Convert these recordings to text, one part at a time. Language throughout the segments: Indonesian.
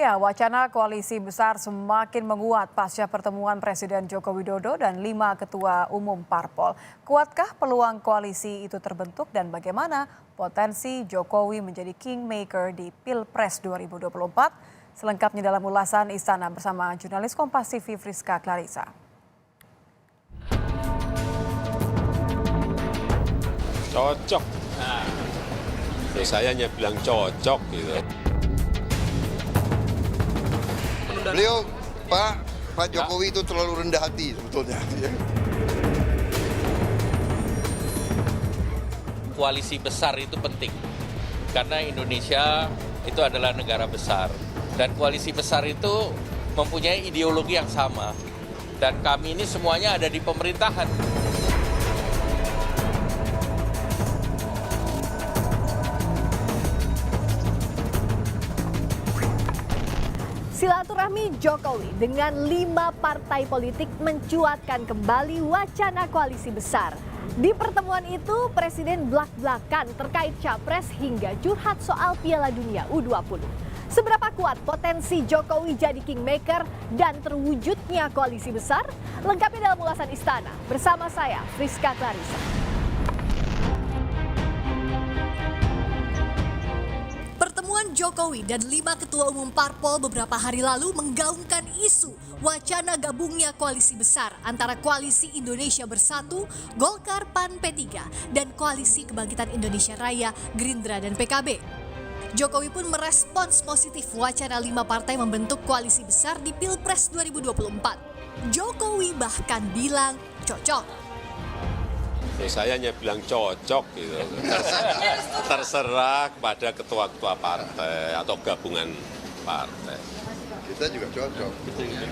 Ya, wacana koalisi besar semakin menguat pasca pertemuan Presiden Joko Widodo dan 5 ketua umum parpol. Kuatkah peluang koalisi itu terbentuk dan bagaimana potensi Jokowi menjadi kingmaker di Pilpres 2024? Selengkapnya dalam ulasan Istana bersama jurnalis Kompas TV Friska Clarissa. Cocok. Nah, saya hanya bilang cocok gitu. Beliau, Pak Jokowi itu terlalu rendah hati sebetulnya. Koalisi besar itu penting, karena Indonesia itu adalah negara besar. Dan koalisi besar itu mempunyai ideologi yang sama. Dan kami ini semuanya ada di pemerintahan. Silaturahmi Jokowi dengan 5 partai politik mencuatkan kembali wacana koalisi besar. Di pertemuan itu, Presiden blak-blakan terkait Capres hingga curhat soal Piala Dunia U20. Seberapa kuat potensi Jokowi jadi kingmaker dan terwujudnya koalisi besar? Lengkapnya dalam ulasan Istana bersama saya, Friska Clarissa. Pertemuan Jokowi dan 5 ketua umum parpol beberapa hari lalu menggaungkan isu wacana gabungnya koalisi besar antara Koalisi Indonesia Bersatu, Golkar, PAN, P3, dan Koalisi Kebangkitan Indonesia Raya, Gerindra, dan PKB. Jokowi pun merespons positif wacana 5 partai membentuk koalisi besar di Pilpres 2024. Jokowi bahkan bilang cocok. Saya hanya bilang cocok gitu. Terserah kepada ketua-ketua partai atau gabungan partai. Kita juga cocok.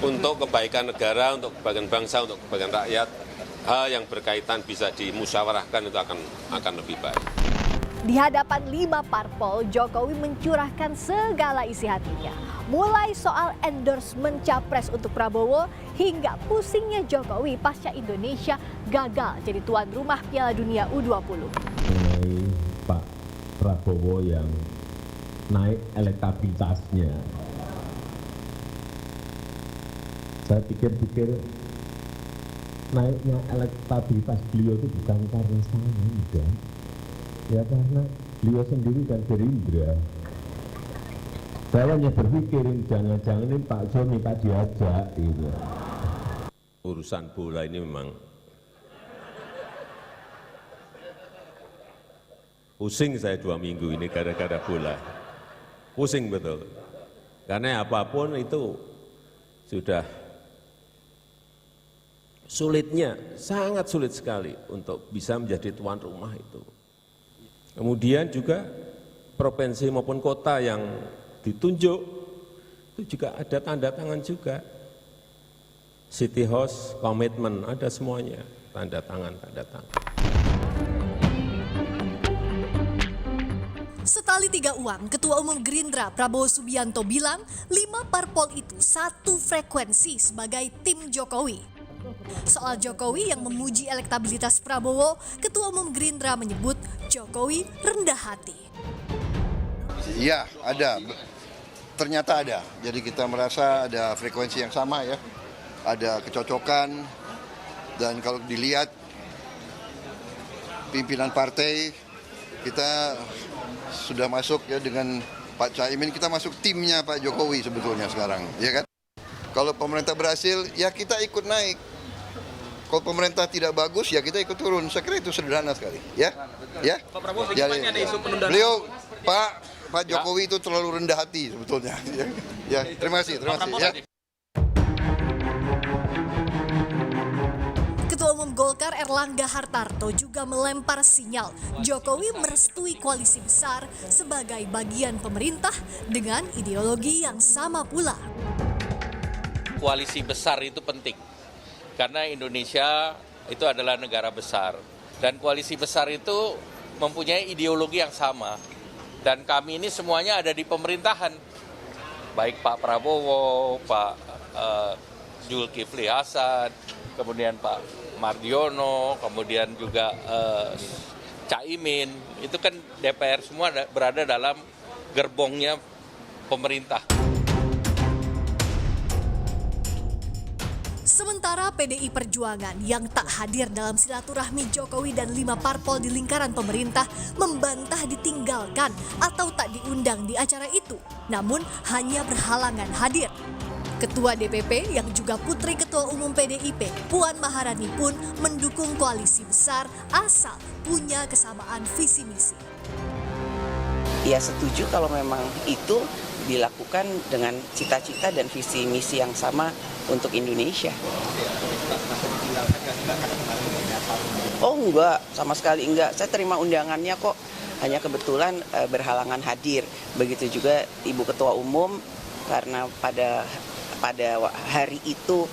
Untuk kebaikan negara, untuk kebaikan bangsa, untuk kebaikan rakyat, hal yang berkaitan bisa dimusyawarahkan itu akan lebih baik. Di hadapan 5 parpol, Jokowi mencurahkan segala isi hatinya. Mulai soal endorsement Capres untuk Prabowo hingga pusingnya Jokowi pasca Indonesia gagal jadi tuan rumah Piala Dunia U20. Mengenai Pak Prabowo yang naik elektabilitasnya, saya pikir-pikir naiknya elektabilitas beliau itu bukan karena saya, enggak. Ya karena beliau sendiri dan Gerindra. Saya hanya berpikirin jangan-jangan ini Pak Jo minta diajak gitu. Urusan bola ini memang pusing saya 2 minggu ini gara-gara bola. Pusing betul. Karena apapun itu sudah sulitnya, sangat sulit sekali untuk bisa menjadi tuan rumah itu. Kemudian juga provinsi maupun kota yang ditunjuk itu juga ada tanda tangan juga. City House, komitmen, ada semuanya, tanda tangan. Setali 3 uang, Ketua Umum Gerindra Prabowo Subianto bilang 5 parpol itu satu frekuensi sebagai tim Jokowi. Soal Jokowi yang memuji elektabilitas Prabowo, Ketua Umum Gerindra menyebut Jokowi rendah hati. Iya, ada. Ternyata ada. Jadi kita merasa ada frekuensi yang sama ya. Ada kecocokan. Dan kalau dilihat pimpinan partai, kita sudah masuk ya dengan Pak Caimin, kita masuk timnya Pak Jokowi sebetulnya sekarang, ya kan? Kalau pemerintah berhasil, ya kita ikut naik. Kalau pemerintah tidak bagus, ya kita ikut turun. Saya kira itu sederhana sekali, ya. Ya. Pak Prabowo, Jadi, ada isu penundaan. beliau, Pak Jokowi itu terlalu rendah hati sebetulnya. Ya, terima kasih. Ya. Ketua Umum Golkar Erlangga Hartarto juga melempar sinyal Jokowi merestui koalisi besar sebagai bagian pemerintah dengan ideologi yang sama pula. Koalisi besar itu penting, karena Indonesia itu adalah negara besar. Dan koalisi besar itu mempunyai ideologi yang sama. Dan kami ini semuanya ada di pemerintahan. Baik Pak Prabowo, Pak Zulkifli Hasan, kemudian Pak Mardiono, kemudian juga Caimin. Itu kan DPR semua berada dalam gerbongnya pemerintah. Sementara PDI Perjuangan yang tak hadir dalam silaturahmi Jokowi dan 5 parpol di lingkaran pemerintah membantah ditinggalkan atau tak diundang di acara itu, namun hanya berhalangan hadir. Ketua DPP yang juga putri Ketua Umum PDIP, Puan Maharani pun mendukung koalisi besar asal punya kesamaan visi misi. Ya setuju kalau memang itu dilakukan dengan cita-cita dan visi misi yang sama untuk Indonesia. Oh enggak, sama sekali enggak. Saya terima undangannya kok. Hanya kebetulan berhalangan hadir. Begitu juga Ibu Ketua Umum karena pada hari itu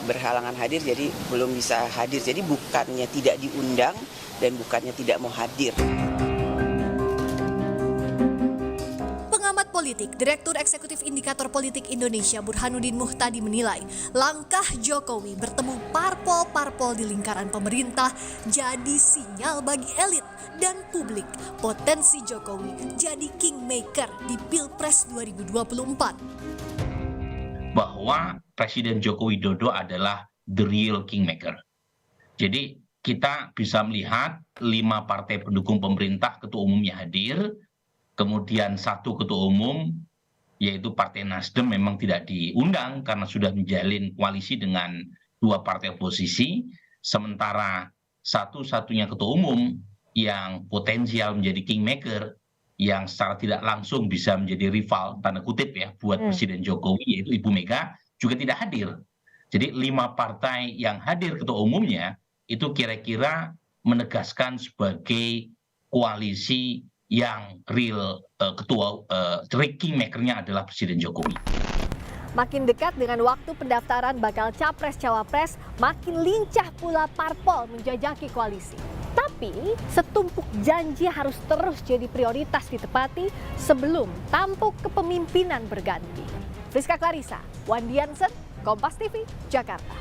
berhalangan hadir, jadi belum bisa hadir. Jadi bukannya tidak diundang dan bukannya tidak mau hadir. Pengamat politik, Direktur Eksekutif Indikator Politik Indonesia Burhanuddin Muhtadi menilai langkah Jokowi bertemu parpol-parpol di lingkaran pemerintah jadi sinyal bagi elit dan publik potensi Jokowi jadi kingmaker di Pilpres 2024. Bahwa Presiden Joko Widodo adalah the real kingmaker. Jadi kita bisa melihat 5 partai pendukung pemerintah ketua umumnya hadir, kemudian 1 ketua umum yaitu Partai Nasdem memang tidak diundang karena sudah menjalin koalisi dengan 2 partai oposisi, sementara satu-satunya ketua umum yang potensial menjadi kingmaker yang secara tidak langsung bisa menjadi rival, tanda kutip ya, buat Presiden Jokowi, yaitu Ibu Mega, juga tidak hadir. Jadi 5 partai yang hadir ketua umumnya, itu kira-kira menegaskan sebagai koalisi yang real kingmaker-nya adalah Presiden Jokowi. Makin dekat dengan waktu pendaftaran bakal Capres-Cawapres, makin lincah pula parpol menjajaki koalisi. Tapi setumpuk janji harus terus jadi prioritas ditepati sebelum tampuk kepemimpinan berganti. Friska Clarissa, Wandi Jansen, Kompas TV, Jakarta.